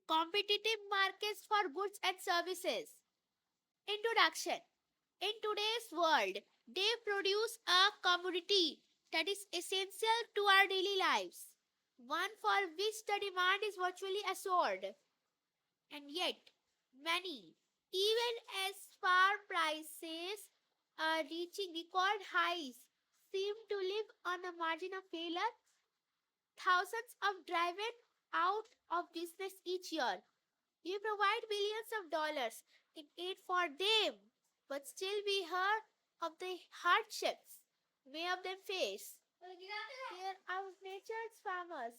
competitive markets for goods and services. Introduction. In today's world, they produce a commodity that is essential to our daily lives, one for which the demand is virtually assured. And yet, many, even as farm prices are reaching record highs, seem to live on the margin of failure. Thousands of driven out of business each year. We provide billions of dollars in aid for them, but still we hear of the hardships many of them face. They are nature's farmers.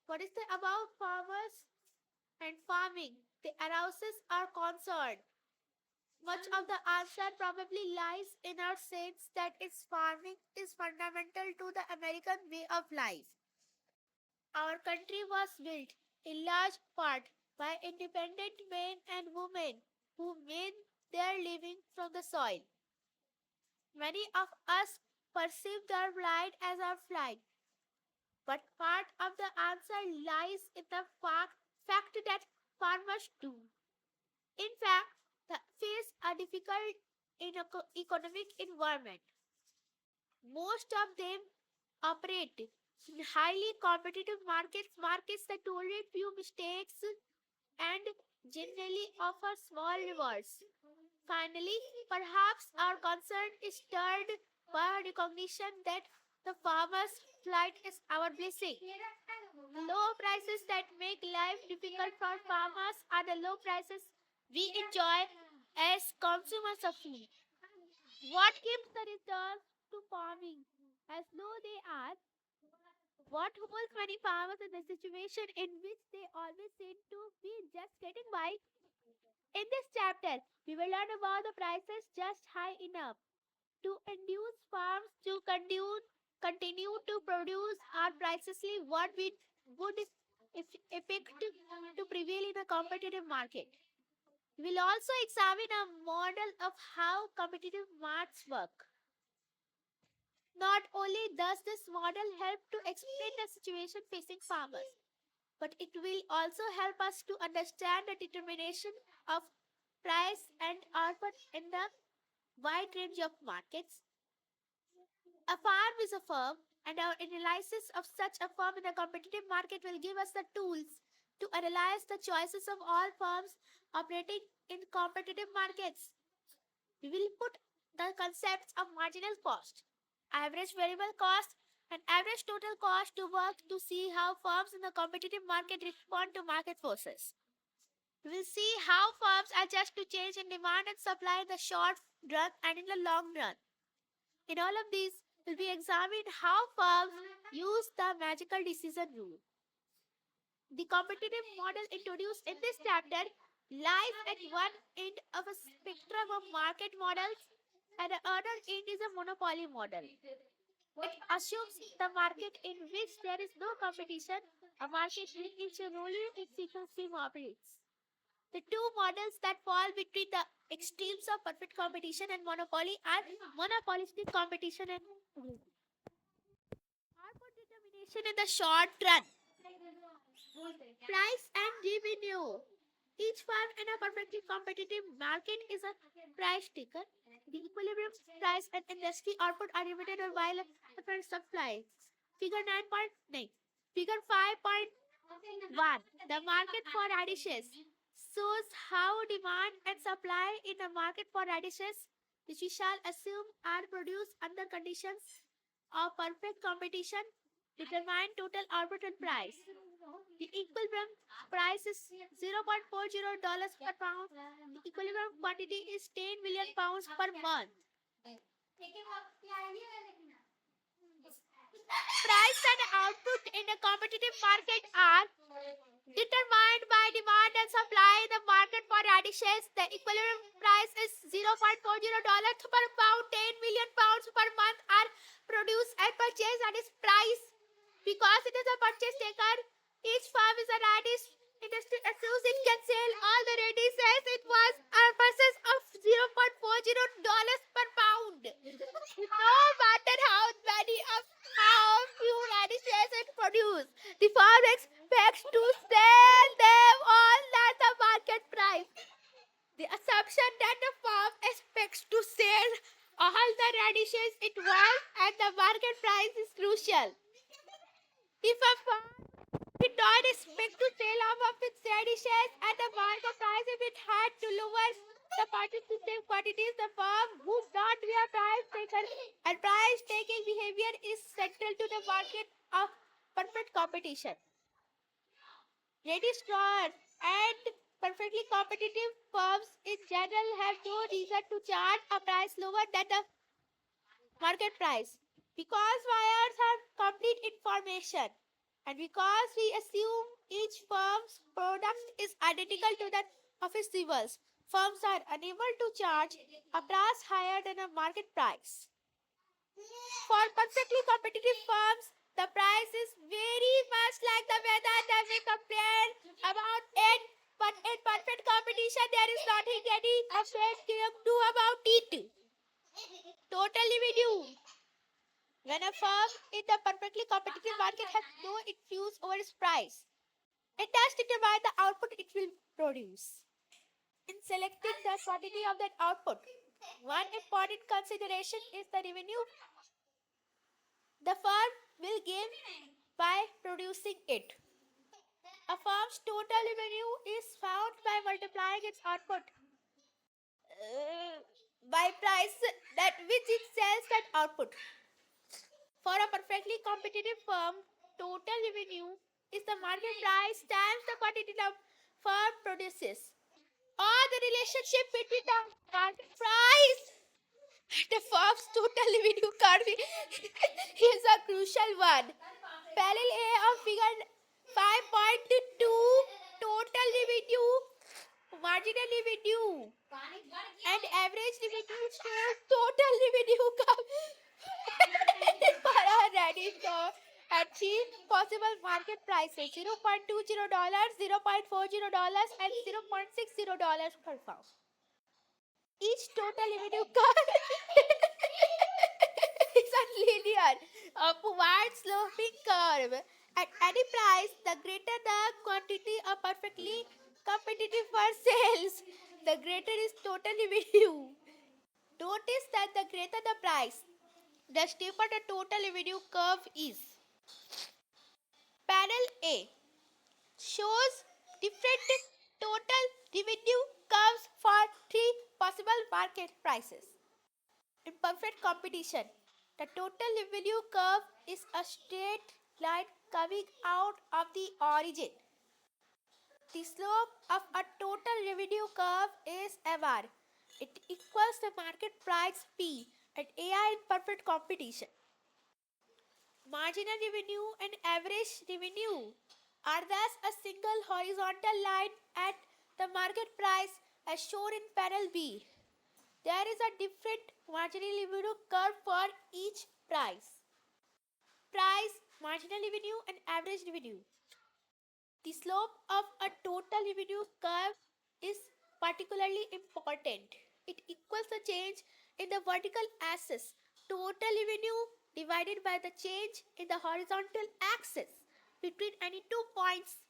What is it about farmers and farming? The arouses are concerned. Much of the answer probably lies in our sense that its farming is fundamental to the American way of life. Our country was built in large part by independent men and women who made their living from the soil. Many of us perceive their plight as our flight, but part of the answer lies in the fact that farmers do. In fact, they face a difficult economic environment. Most of them operate in highly competitive markets that tolerate few mistakes and generally offer small rewards. Finally, perhaps our concern is stirred by our recognition that the farmer's plight is our blessing. Low prices that make life difficult for farmers are the low prices we enjoy as consumers of food. What keeps the returns to farming as low they are? What holds many farmers in the situation in which they always seem to be just getting by? In this chapter, we will learn about the prices just high enough to induce farms to continue to produce are precisely what we would expect to prevail in a competitive market. We will also examine a model of how competitive markets work. Not only does this model help to explain the situation facing farmers, but it will also help us to understand the determination of price and output in the wide range of markets. A farm is a firm, and our analysis of such a firm in a competitive market will give us the tools to analyze the choices of all firms operating in competitive markets. We will put the concepts of marginal cost, average variable cost, and average total cost to work to see how firms in the competitive market respond to market forces. We will see how firms adjust to change in demand and supply in the short run and in the long run. In all of these, will be examined how firms use the magical decision rule. The competitive model introduced in this chapter lies at one end of a spectrum of market models, and the other end is a monopoly model. It assumes the market in which there is no competition, a market in which a ruling sequence stream operates. The two models that fall between the extremes of perfect competition and monopoly are monopolistic competition and output determination in the short run. Price and revenue. Each firm in a perfectly competitive market is a price taker. The equilibrium price and industry output are limited while different supply. Figure 9.9. Figure 5.1. The market for radishes shows how demand and supply in the market for radishes, which we shall assume are produced under conditions of perfect competition, determine total output and price. The equilibrium price is $0.40 per pound. The equilibrium quantity is 10 million pounds per month. Price and output in a competitive market are determined by demand and supply in the market for radishes. The equilibrium price is $0.40 per pound. 10 million pounds per month are produced and purchased at its price. Because it is a purchase taker, each farm is a radish industry assumes it can sell all the radishes it was a purchase of $0.40 per pound. No matter how many of how few radishes it produces, the farm expects to sell them radishes it works and the market price is crucial. If a farm did not expect to sell off of its radishes at the market price, if it had to lower the purchase to save quantities, the farm would not be a price taker. And price taking behavior is central to the market of perfect competition. Radish growers and perfectly competitive firms in general have no reason to charge a price lower than the market price because buyers have complete information and because we assume each firm's product is identical to that of its rivals, firms are unable to charge a price higher than a market price. For perfectly competitive firms, the price is very much like the weather that we compare about it, but in perfect competition, there is nothing any effect can do about it. Total revenue. When a firm in the perfectly competitive market has no influence over its price, it does determine the output it will produce. In selecting the quantity of that output, one important consideration is the revenue the firm will gain by producing it. A firm's total revenue is found by multiplying its output by price that which it sells that output. For a perfectly competitive firm, total revenue is the market price times the quantity the firm produces, or the relationship between the market price and the firm's total revenue curve is a crucial one. Parallel A of figure 5.2 total revenue, marginal revenue, and average revenue shows total revenue come for a radish store at three possible market prices $0.20, $0.40, and $0.60 per pound. Each total revenue curve is a linear, upward sloping curve. At any price, the greater the quantity of perfectly competitive for sales, the greater is total revenue. Notice that the greater the price, the steeper the total revenue curve is. Panel A shows different total revenue curves for three possible market prices. In perfect competition, the total revenue curve is a straight line coming out of the origin. The slope of a total revenue curve is MR. It equals the market price P at AI in perfect competition. Marginal revenue and average revenue are thus a single horizontal line at the market price as shown in panel B. There is a different marginal revenue curve for each price. Price, marginal revenue and average revenue. The slope of a total revenue curve is particularly important. It equals the change in the vertical axis, total revenue divided by the change in the horizontal axis between any 2 points.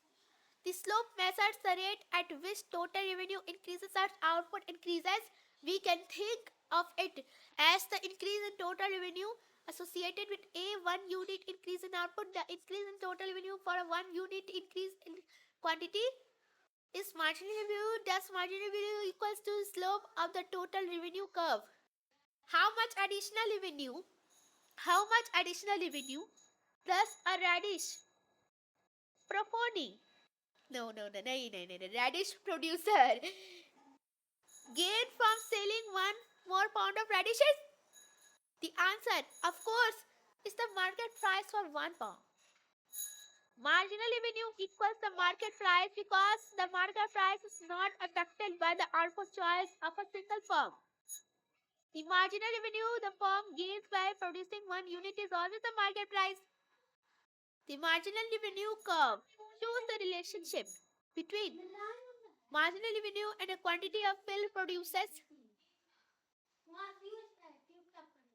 The slope measures the rate at which total revenue increases as output increases. We can think of it as the increase in total revenue associated with a 1 unit increase in output. The increase in total revenue for a 1 unit increase in quantity is marginal revenue. Thus, marginal revenue equals to the slope of the total revenue curve. How much additional revenue? How much additional revenue plus a radish proponi? No, radish producer gain from selling one more pound of radishes? The answer, of course, is the market price for 1 pound. Marginal revenue equals the market price because the market price is not affected by the output choice of a single firm. The marginal revenue the firm gains by producing 1 unit is always the market price. The marginal revenue curve shows the relationship between marginal revenue and the quantity of fill produces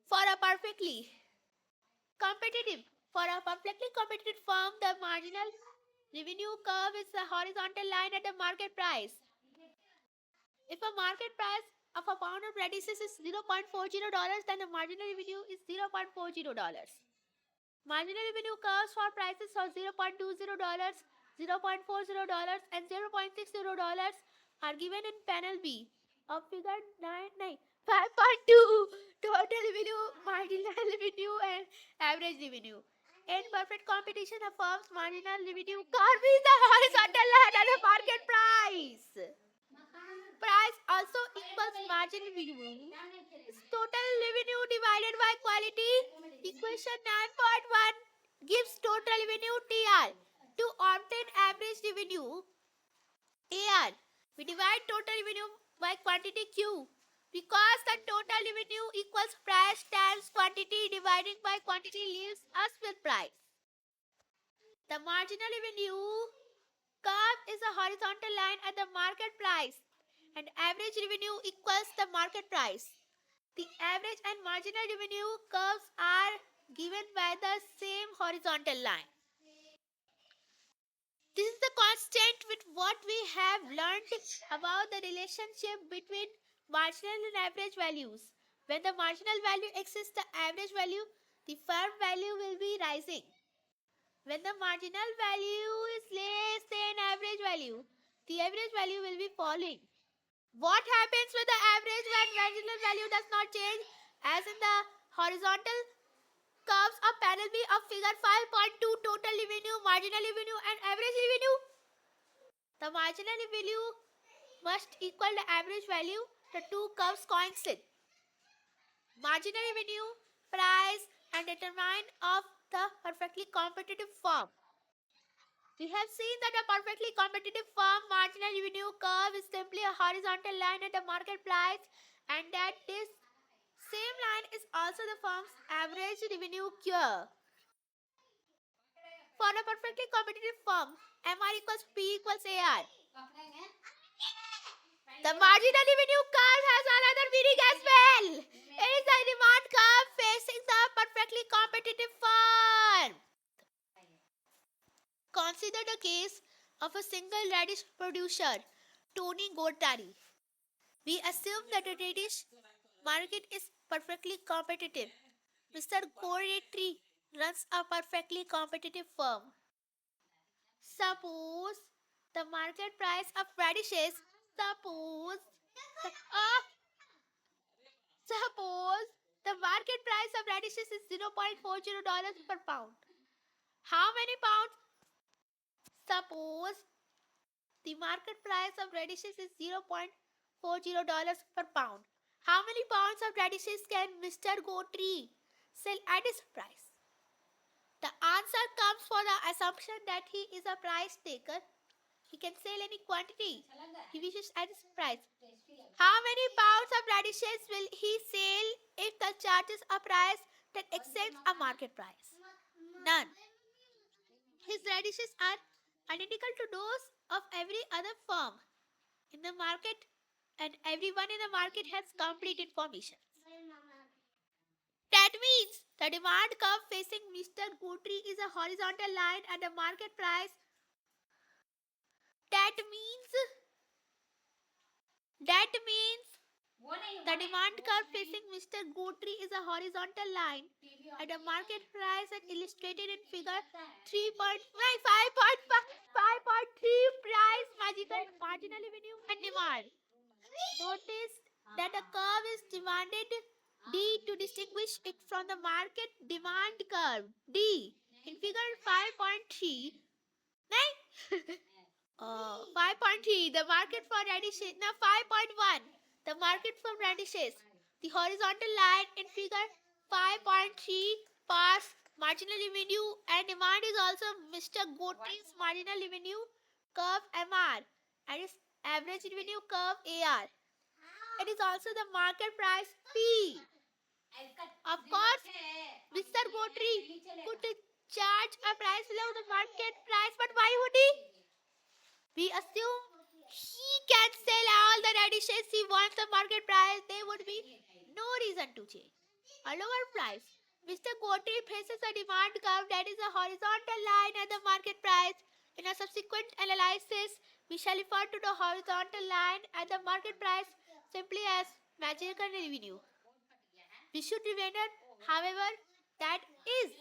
for a perfectly competitive. For a perfectly competitive firm, the marginal revenue curve is a horizontal line at the market price. If a market price of a pound of radishes is $0.40, then the marginal revenue is $0.40. Marginal revenue curves for prices of $0.20, $0.40, and $0.60 are given in panel B of figure 9, 5.2. Total revenue, marginal revenue, and average revenue. In perfect competition, a firm's marginal revenue curve is the horizontal line and the market price. Price also equals marginal revenue. Total revenue divided by quality. Equation 9.1 gives total revenue TR. To obtain average revenue AR, we divide total revenue by quantity Q. Because the total revenue equals price times quantity divided by quantity leaves us with price. The marginal revenue curve is a horizontal line at the market price, and average revenue equals the market price. The average and marginal revenue curves are given by the same horizontal line. This is the constant with what we have learned about the relationship between marginal and average values. When the marginal value exceeds the average value, the firm value will be rising. When the marginal value is less than average value, the average value will be falling. What happens with the average when marginal value does not change? As in the horizontal curves of panel B of figure 5.2, total revenue, marginal revenue, and average revenue. The marginal value must equal the average value. The two curves coincide. Marginal revenue, price, and determine of the perfectly competitive firm. We have seen that a perfectly competitive firm marginal revenue curve is simply a horizontal line at the market price, and that this same line is also the firm's average revenue curve. For a perfectly competitive firm, MR equals P equals AR. The marginal revenue curve has another meaning as well. It is the demand curve facing the perfectly competitive firm. Consider the case of a single radish producer, Tony Gortari. We assume that the radish market is perfectly competitive. Mr. Gortari runs a perfectly competitive firm. Suppose the market price of radishes, suppose Suppose the market price of radishes is $0.40 per pound. How many pounds? Suppose the market price of radishes is $0.40 per pound. How many pounds of radishes can Mr. Gotri sell at this price? The answer comes for the assumption that he is a price taker. He can sell any quantity he wishes at this price. How many pounds of radishes will he sell if the charges a price that exceeds a market price? None. His radishes are identical to those of every other firm in the market, and everyone in the market has complete information. That means the demand curve facing Mr. Gotri is a horizontal line at the market price. That means the demand curve facing Mr. Gotri is a horizontal line at a market price as illustrated in figure 5.3 price, marginal revenue and demand. Notice that a curve is demanded D to distinguish it from the market demand curve D in figure 5.3. 5.3, the market for radishes. Now 5.1, the market for radishes. The horizontal line in figure 5.3 pass marginal revenue and demand is also Mr. Gotri's marginal revenue curve MR and its average revenue curve AR. It is also the market price P. Of course, Mr. Gotri could charge a price below the market price, but why would he? We assume he can sell all the radishes he wants the market price. There would be no reason to change a lower price. Mr. Gotri faces a demand curve that is a horizontal line at the market price. In a subsequent analysis, we shall refer to the horizontal line at the market price simply as marginal revenue. We should remember, however, that is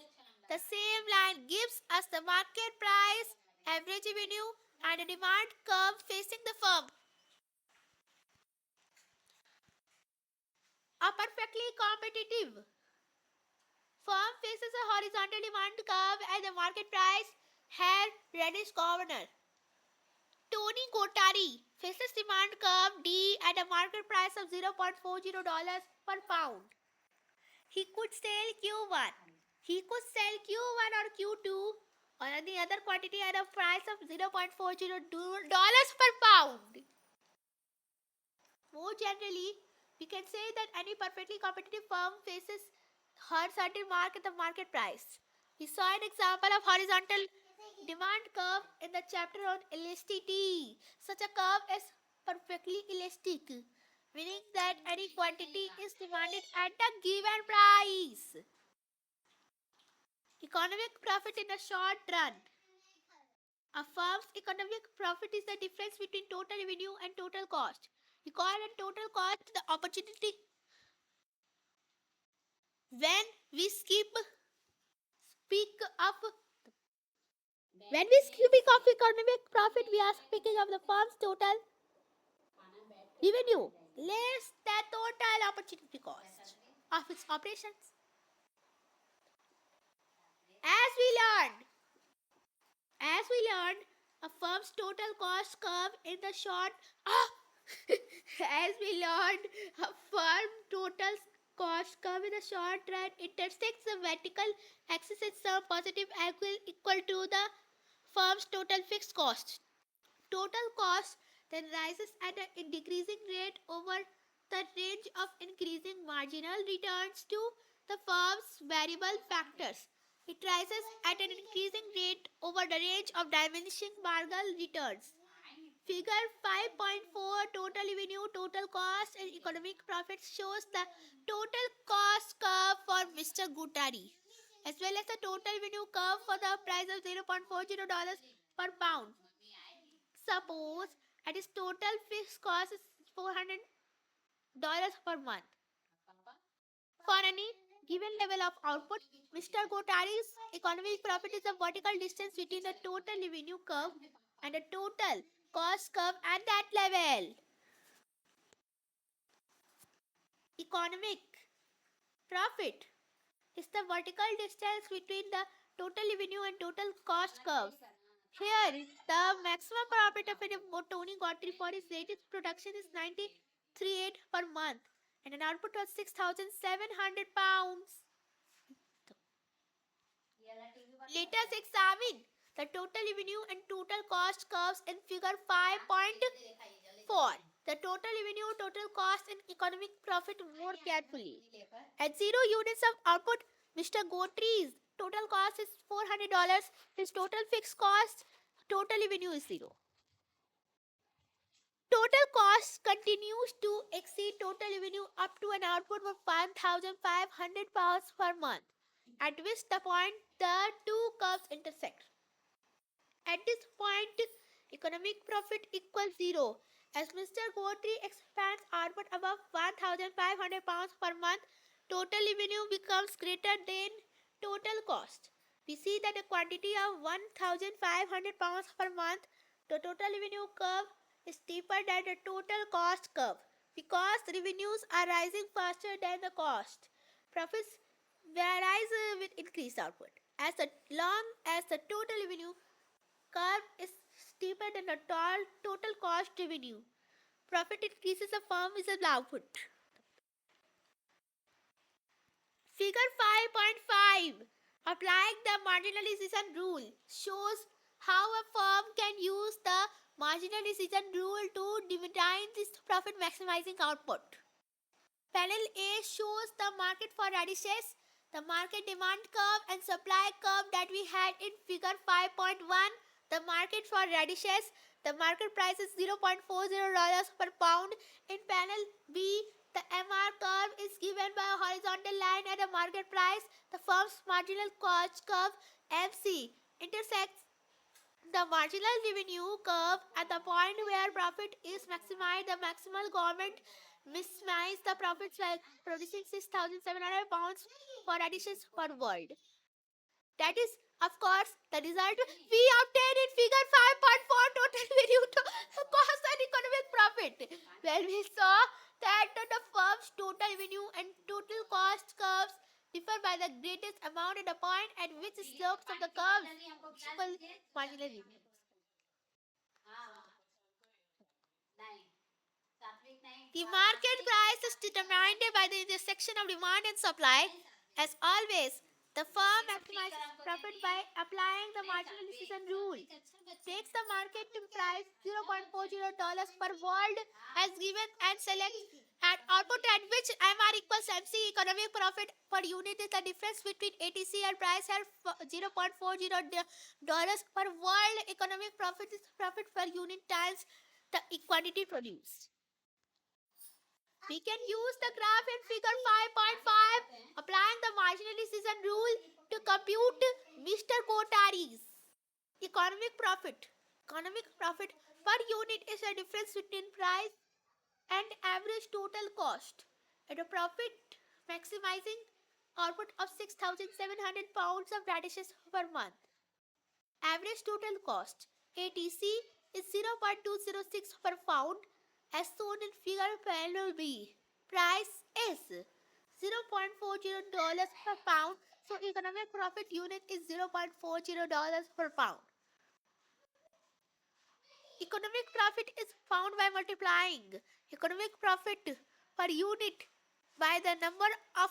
the same line gives us the market price, average revenue, and a demand curve facing the firm. A perfectly competitive firm faces a horizontal demand curve and the market price has reddish governor. Tony Gotari faces demand curve D at a market price of $0.40 per pound. He could sell Q1. He could sell Q1 or Q2 or any other quantity at a price of $0.40 per pound. More generally, we can say that any perfectly competitive firm faces her certain mark at the market price. We saw an example of horizontal demand curve in the chapter on elasticity. Such a curve is perfectly elastic, meaning that any quantity is demanded at a given price. Economic profit in the short run. A firm's economic profit is the difference between total revenue and total cost. We call it total cost the opportunity. When we speak of economic profit, we are speaking of the firm's total revenue less the total opportunity cost of its operations. As we learned, a firm's total cost curve in the short as we learned, a firm total cost curve in the short run intersects the vertical axis at some positive angle equal to the firm's total fixed cost. Total cost then rises at a decreasing rate over the range of increasing marginal returns to the firm's variable factors. It rises at an increasing rate over the range of diminishing marginal returns. Figure 5.4 total revenue, total cost and economic profit shows the total cost curve for Mr. Gutari as well as the total revenue curve for the price of $0.40 per pound. Suppose at his total fixed cost is $400 per month. For any given level of output, Mr. Gotari's economic profit is the vertical distance between the total revenue curve and the total cost curve at that level. Economic profit is the vertical distance between the total revenue and total cost curves. Here, the maximum profit of Tony Gotri for his latest production is 93.8 per month and an output of 6,700 pounds. Let us examine the total revenue and total cost curves in figure 5.4. The total revenue, total cost and economic profit more carefully. At 0 units of output, Mr. Gotri's total cost is $400. His total fixed cost, total revenue is 0. Total cost continues to exceed total revenue up to an output of 1,500 pounds per month, at which the point the two curves intersect. At this point, economic profit equals 0. As Mr. Gotri expands output above 1,500 pounds per month, total revenue becomes greater than total cost. We see that a quantity of 1,500 pounds per month, the total revenue curve is steeper than the total cost curve because revenues are rising faster than the cost. Profits rise with increased output. As long as the total revenue curve is steeper than the total cost revenue, profit increases a firm is the output. Figure 5.5 applying the marginalization rule shows how a firm can use the marginalization rule to determine this profit maximizing output. Panel A shows the market for radishes, the market demand curve and supply curve that we had in figure 5.1. The market for radishes, the market price is $0.40 per pound. In panel B, the MR curve is given by a horizontal line at a market price. The firm's marginal cost curve MC intersects the marginal revenue curve at the point where profit is maximized. The maximal government maximize the profits while producing 6,700 pounds for radishes per world. That is, of course, the result we obtained in figure 5.4 total value to cost and economic profit. Where we saw that the firm's total revenue and total cost curves differ by the greatest amount at the point at which slopes of the curves equal marginal revenue. The market price is determined by the intersection of demand and supply. As always, the firm maximizes profit by applying the marginal decision rule. Takes the market price $0.40 per world as given and selects at output at which MR equals MC. Economic profit per unit is the difference between ATC and price at $0.40 per world. Economic profit is profit per unit times the quantity produced. We can use the graph in figure 5.5 applying the marginal decision rule to compute Mr. Kotari's economic profit. Economic profit per unit is the difference between price and average total cost. At a profit maximizing output of 6,700 pounds of radishes per month. Average total cost ATC is 0.206 per pound as shown in figure panel B. Price is $0.40 per pound, so economic profit unit is $0.40 per pound. Economic profit is found by multiplying economic profit per unit by the number of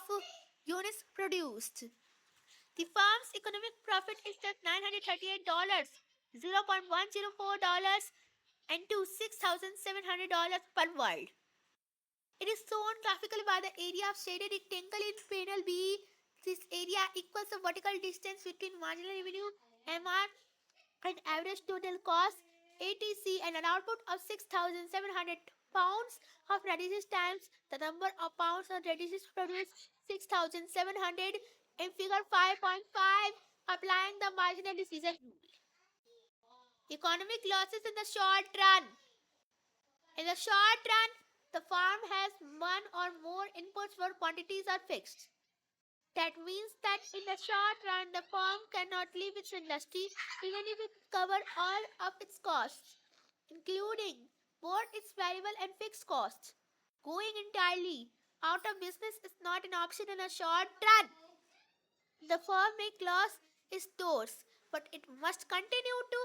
units produced. The firm's economic profit is just $938, $0.104 and to $6,700 per world. It is shown graphically by the area of shaded rectangle in panel B. This area equals the vertical distance between marginal revenue MR and average total cost ATC and an output of 6,700 pounds of radishes times the number of pounds of radishes produced 6,700 in figure 5.5 applying the marginal decision rule. Economic losses in the short run. In the short run, the firm has one or more inputs where quantities are fixed. That means that in the short run, the firm cannot leave its industry even if it covers all of its costs, including both its variable and fixed costs. Going entirely out of business is not an option in a short run. The firm may close its doors, but it must continue to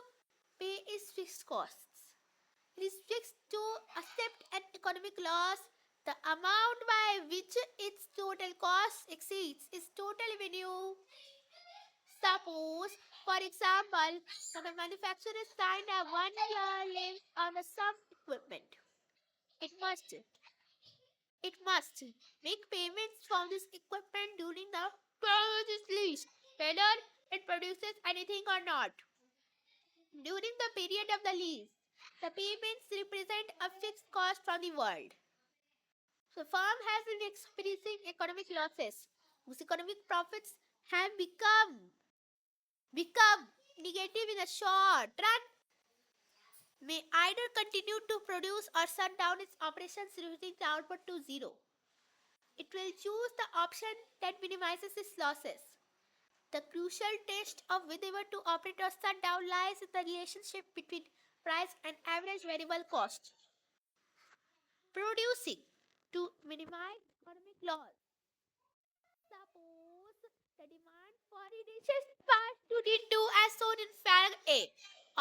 pay its fixed costs. It is fixed to accept an economic loss, the amount by which its total cost exceeds its total revenue. Suppose, for example, that the manufacturer signed a 1-year lease on some equipment. It must make payments for this equipment during the term of this lease, whether it produces anything or not. During the period of the lease, the payments represent a fixed cost from the world. The firm has been experiencing economic losses, whose economic profits have become negative in the short run, may either continue to produce or shut down its operations, reducing the output to zero. It will choose the option that minimizes its losses. The crucial test of whether to operate or shut down lies in the relationship between price and average variable cost. Producing to minimize economic loss. Suppose the demand for radishes passed to D2 as shown in figure A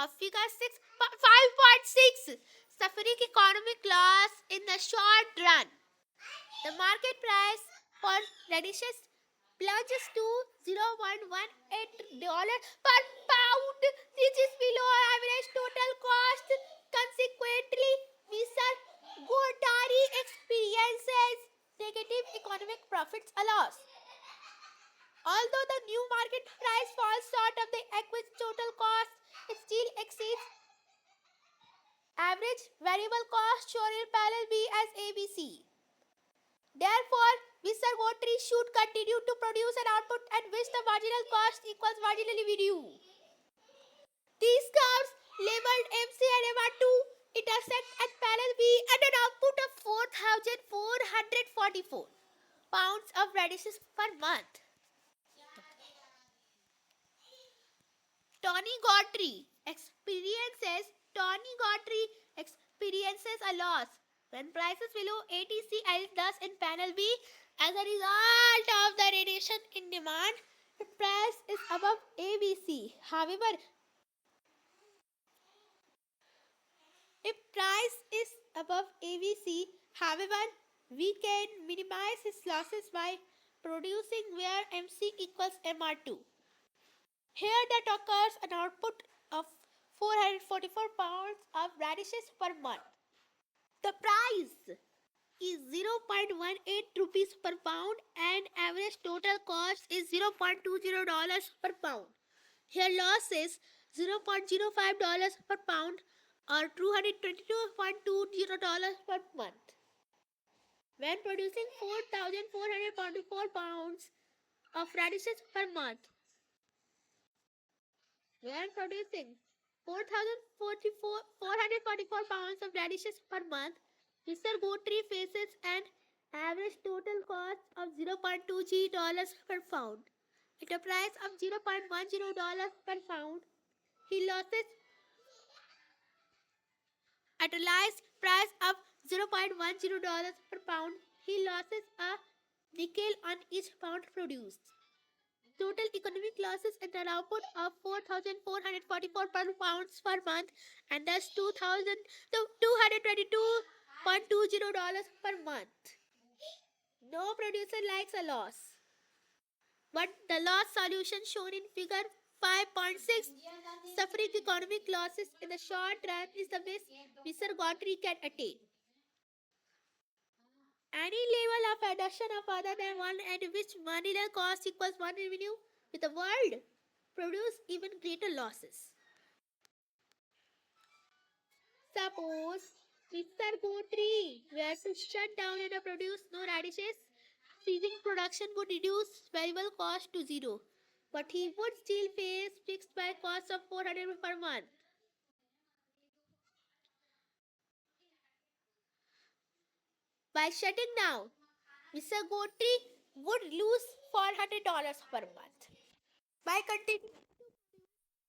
of figure 5.6, suffering economic loss in the short run. The market price for radishes plunges to $0.18 per pound. This is below average total cost. Consequently, Mr. Gotari experiences negative economic profits a loss. Although the new market price falls short of the equity total cost, it still exceeds average variable cost shown in parallel B as ABC. Therefore, Mr. Gotri should continue to produce an output at which the marginal cost equals marginal revenue. These curves labeled MC and MR2 intersect at parallel B at an output of 4,400 444 pounds of radishes per month. Tony Gautry experiences a loss when prices below ATC thus in panel B. As a result of the reduction in demand, the price is above ABC. However, if price is above ABC, however, we can minimize its losses by producing where MC equals MR2. Here that occurs an output of 444 pounds of radishes per month. The price is 0.18 rupees per pound and average total cost is $0.20 per pound. Here loss is $0.05 per pound or $222.20 per month. When producing 4,444 pounds of radishes per month, when producing 444 pounds of radishes per month, Mr. Gotri faces an average total cost of $0.20 per pound. At a price of $0.10 per pound, he loses at a last price of $0.10 per pound, he loses a nickel on each pound produced. Total economic losses and an output of 4,444 pounds per month and thus $222.20 per month. No producer likes a loss. But the loss solution shown in figure 5.6, suffering economic losses in the short run is the best Mr. Gautry can attain. Any level of addition of other than one at which marginal cost equals one revenue with the world produce even greater losses. Suppose Mr. Gotri were to shut down and produce no radishes, ceasing production would reduce variable cost to zero, but he would still face fixed by cost of 400 per month. By shutting down, Mr. Gotri would lose $400 per month. By continuing,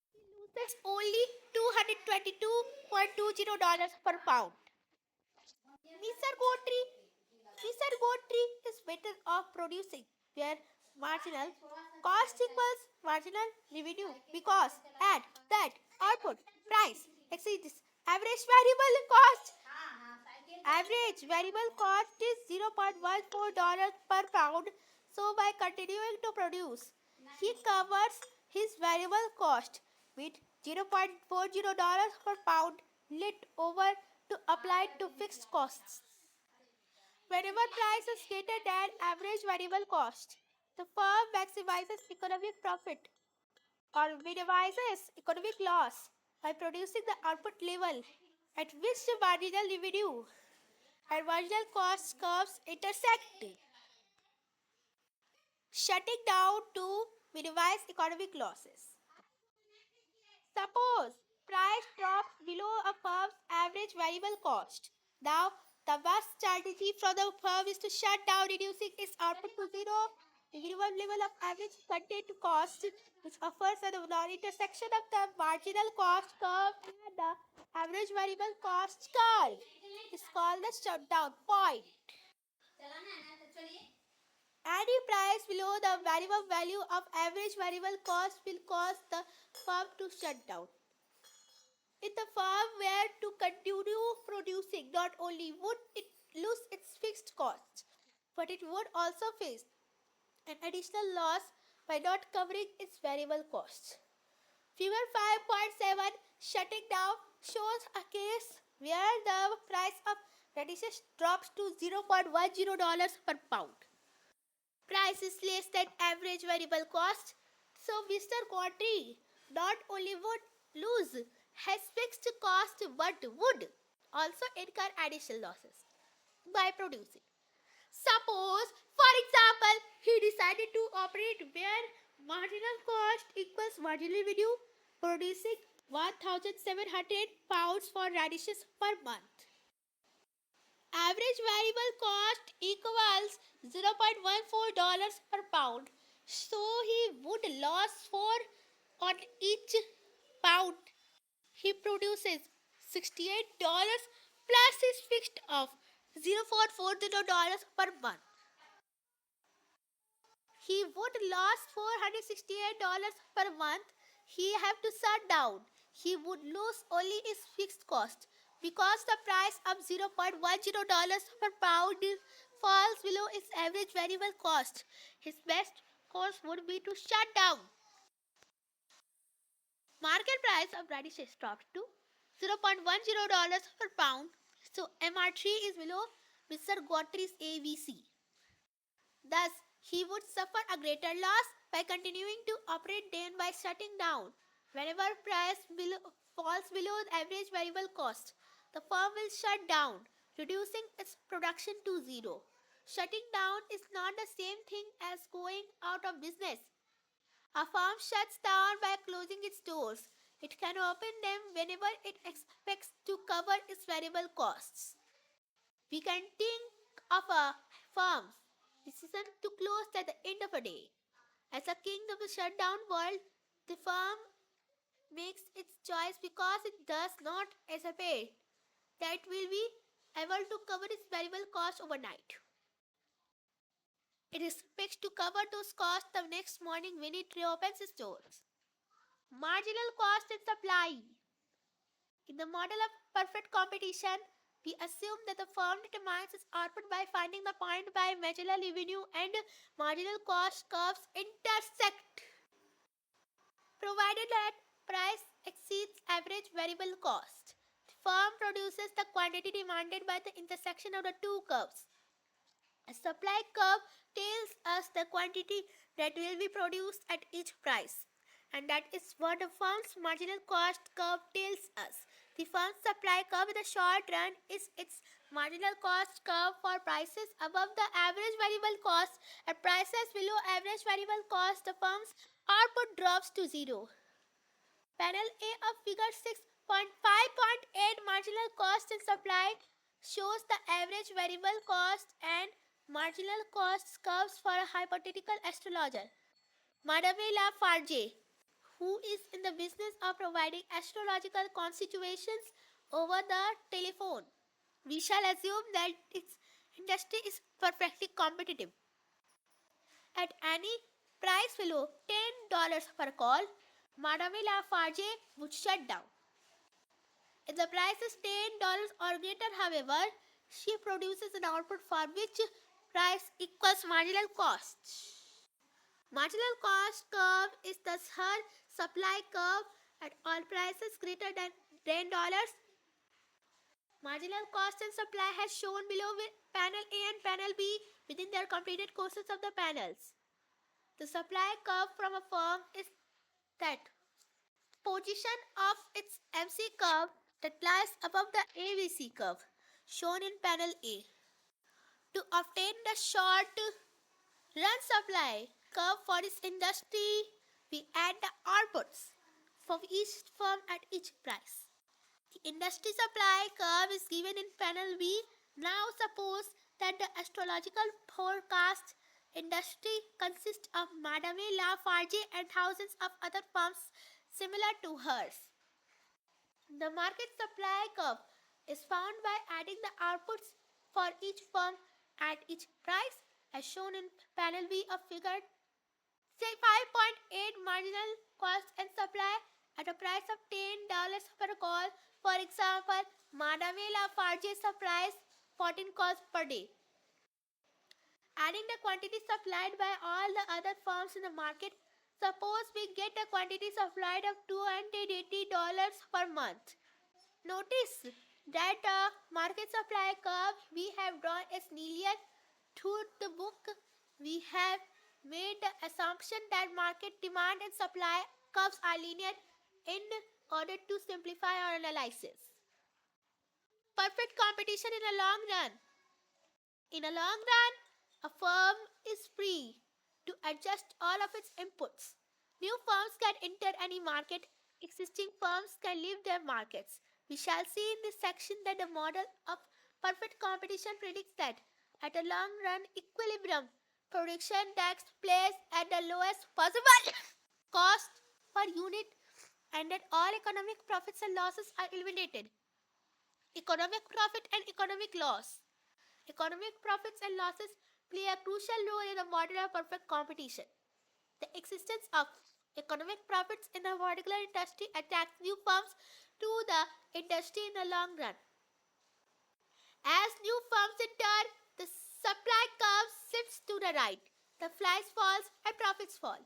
he loses only $222.20 per pound. Mr. Gotri Mr. Gotri is better off producing where marginal cost equals marginal revenue because at that output price exceeds average variable cost. Average variable cost is $0.14 per pound. So by continuing to produce, he covers his variable cost with $0.40 per pound left over to apply to fixed costs. Whenever price is greater than average variable cost, the firm maximizes economic profit or minimizes economic loss by producing the output level at which the marginal revenue and marginal cost curves intersect. Shutting down to minimize economic losses. Suppose price drops below a firm's average variable cost. Now, the best strategy for the firm is to shut down, reducing its output to zero. The minimum level of average content cost, which offers a non-intersection of the marginal cost curve and the average variable cost curve, is called the shutdown point. Any price below the variable value of average variable cost will cause the firm to shut down. If the firm were to continue producing, not only would it lose its fixed costs, but it would also face an additional loss by not covering its variable costs. Figure 5.7 shutting down shows a case where the price of radishes drops to $0.10 per pound. Price is less than average variable cost, so Mr. Gautry not only would lose his fixed cost but would also incur additional losses by producing. Suppose, for example, he decided to operate where marginal cost equals marginal revenue, producing 1,700 pounds for radishes per month. Average variable cost equals $0.14 per pound. So he would lose 4 on each pound he produces. $68 plus his fixed of $0.440 per month. He would lose $468 per month. He have to shut down. He would lose only his fixed cost because the price of $0.10 per pound falls below its average variable cost. His best course would be to shut down. Market price of radishes dropped to $0.10 per pound. So MR3 is below Mr. Gautrey's ABC. Thus, he would suffer a greater loss by continuing to operate then by shutting down. Whenever falls below the average variable cost, the firm will shut down, reducing its production to zero. Shutting down is not the same thing as going out of business. A firm shuts down by closing its doors. It can open them whenever it expects to cover its variable costs. We can think of a firm's decision to close at the end of a day. As a king of the shutdown world, the firm makes its choice because it does not anticipate that it will be able to cover its variable costs overnight. It expects to cover those costs the next morning when it reopens its doors. Marginal cost and supply. In the model of perfect competition, we assume that the firm determines its output by finding the point by marginal revenue and marginal cost curves intersect. Provided that price exceeds average variable cost, the firm produces the quantity demanded by the intersection of the two curves. A supply curve tells us the quantity that will be produced at each price, and that is what the firm's marginal cost curve tells us. The firm's supply curve in the short run is its marginal cost curve for prices above the average variable cost. At prices below average variable cost, the firm's output drops to zero. Panel A of figure 6.5.8 marginal cost and supply shows the average variable cost and marginal cost curves for a hypothetical astrologer, Madame Lafarge, who is in the business of providing astrological constitutions over the telephone. We shall assume that its industry is perfectly competitive. At any price below $10 per call, Madame Lafarge would shut down. If the price is $10 or greater, however, she produces an output for which price equals marginal cost. Marginal cost curve is thus her supply curve at all prices greater than $10. Marginal cost and supply has shown below with panel A and panel B within their completed courses of the panels. The supply curve from a firm is that position of its MC curve that lies above the ABC curve shown in panel A. To obtain the short run supply curve for this industry, we add the outputs for each firm at each price. The industry supply curve is given in panel B. Now suppose that the astrological forecast industry consists of Madame Lafarge and thousands of other firms similar to hers. The market supply curve is found by adding the outputs for each firm at each price as shown in panel B of figure. Say 5.8 marginal cost and supply at a price of $10 per call. For example, Madame Lafarge supplies 14 calls per day. Adding the quantity supplied by all the other firms in the market, suppose we get a quantity supplied of $280 per month. Notice that the market supply curve we have drawn is linear. Through the book, we have made the assumption that market demand and supply curves are linear in order to simplify our analysis. Perfect competition in a long run. In a long run, a firm is free to adjust all of its inputs. New firms can enter any market, existing firms can leave their markets. We shall see in this section that the model of Perfect competition predicts that at a long run equilibrium, production takes place at the lowest possible cost per unit and that all economic profits and losses are eliminated. Economic profit and economic loss. Economic profits and losses play a crucial role in a model of perfect competition. The existence of economic profits in a particular industry attracts new firms to the industry in the long run. As new firms enter, the supply curve shifts to the right. The price falls and profits fall.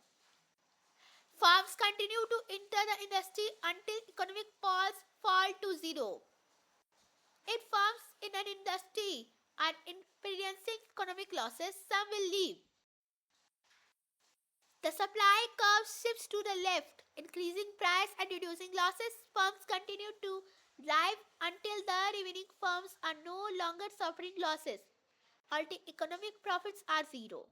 Firms continue to enter the industry until economic falls fall to zero. If firms in an industry are experiencing economic losses, some will leave. The supply curve shifts to the left, increasing price and reducing losses. Firms continue to drive until the remaining firms are no longer suffering losses. Until economic profits are zero.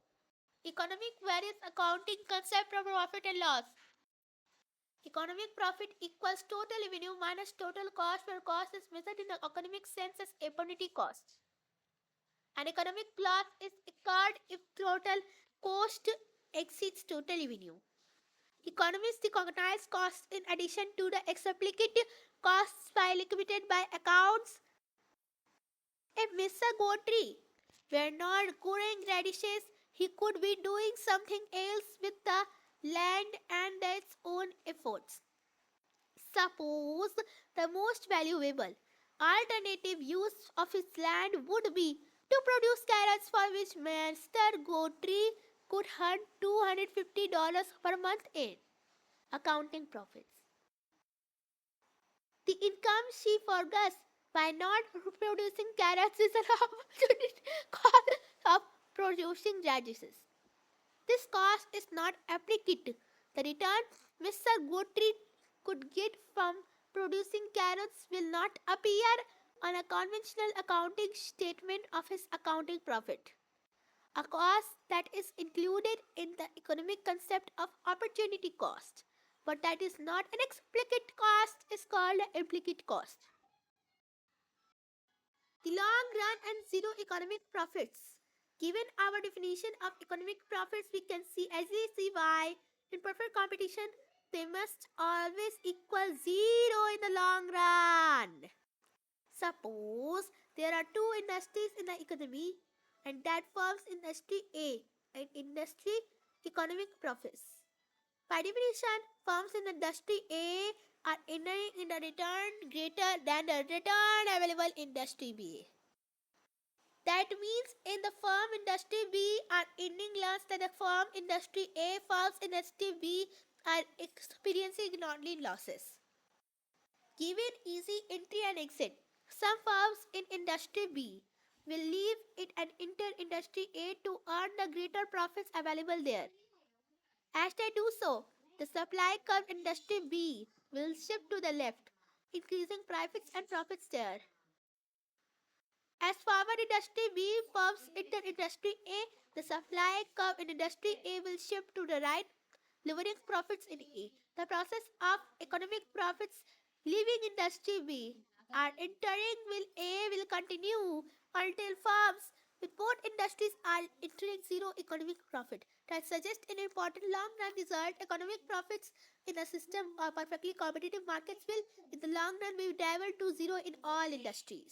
Economic variance accounting concept of profit and loss. Economic profit equals total revenue minus total cost, where cost is measured in the economic sense as opportunity cost. An economic loss is incurred if total cost exceeds total revenue. Economists recognize costs in addition to the explicit costs by liquidated by accounts. If Mr. Gotri were not growing radishes, he could be doing something else with the land and its own efforts. Suppose the most valuable alternative use of his land would be to produce carrots for which Mr. Gotri could earn $250 per month in accounting profits. The income she forgets by not producing carrots is an opportunity cost of producing radishes. This cost is not applicable. The return Mr. Gotri could get from producing carrots will not appear on a conventional accounting statement of his accounting profit. A cost that is included in the economic concept of opportunity cost, but that is not an explicit cost, is called an implicit cost. The long run and zero economic profits. Given our definition of economic profits, we can easily see why in perfect competition they must always equal zero in the long run. Suppose there are two industries in the economy and that forms industry A and industry economic profits. By definition, firms in industry A are earning in a return greater than the return available in industry B. That means in the firm industry B are earning less than the firm industry A. Firms in industry B are experiencing economic losses. Given easy entry and exit, some firms in industry B will leave it and enter industry A to earn the greater profits available there. As they do so, the supply curve industry B will shift to the left, increasing profits there. As forward industry B firms enter industry A, the supply curve in industry A will shift to the right, lowering profits in A. The process of economic profits leaving industry B and entering A will continue until firms with both industries are entering zero economic profit. That suggests an important long-run result. Economic profits in a system of perfectly competitive markets will, in the long run, be diverted to zero in all industries.